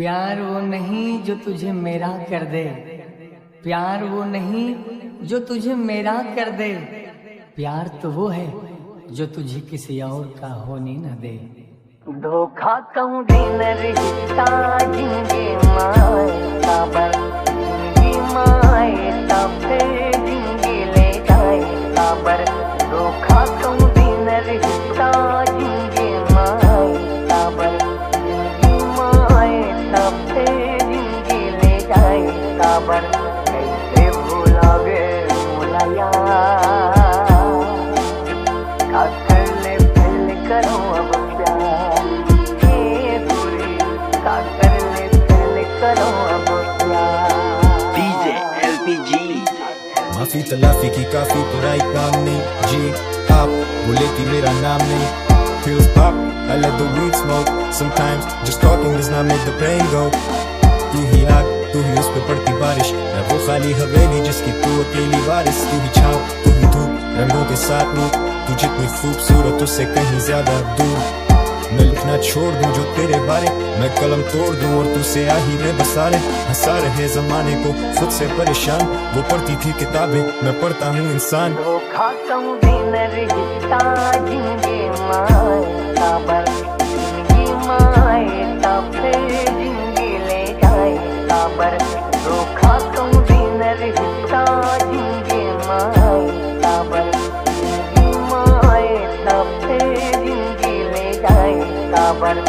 प्यार वो नहीं जो तुझे मेरा कर दे, प्यार वो नहीं जो तुझे मेरा कर दे, प्यार तो वो है जो तुझे किसी और का होने न दे। धोखा कौन दिन रिश्ता जिंगे माए काबर जिंगी माए तबे जिंगे ले जाए काबर। धोखा कौन दिन रिश्ता जिंगे माए काबर जिंगी माए तबे जिंगे ले जाए काबर। कैसे भूलोगे भूला यार, का कर ले पहले करो अब प्यार, हे दूरी का कर ले पहले करो अब प्यार। DJ LPG। माफी तलाफी की काफी बुराई काम नहीं जी आप बोले थी मेरा नाम नहीं। Pills pop, I let the weed smoke. Sometimes just talking does not make the pain go. तू ही आग, तू ही उस पे पड़ती बारिश, मैं वो खाली हवेली जिसकी तू अकेली वारिस। तू ही छाँव, तू ही धूप, रंगों के साथ नूर, तू जितनी खूबसूरत उससे कहीं ज्यादा दूर। मैं लिखना छोड़ दूं जो तेरे बारे, मैं कलम तोड़ दूं और तू से आही में बसारे। हंसा रहे जमाने को खुद से परेशान, वो पढ़ती थी किताबें मैं पढ़ता हूँ इंसान। धोखा कौन दिन रिश्ता जिंगे माए काबर जिंगी माए तबे जिंगे ले जाए काबर। धोखा कौन दिन रिश्ता जिंगे माए काबर जिंगी माए तबे जिंगे ले जाए काबर।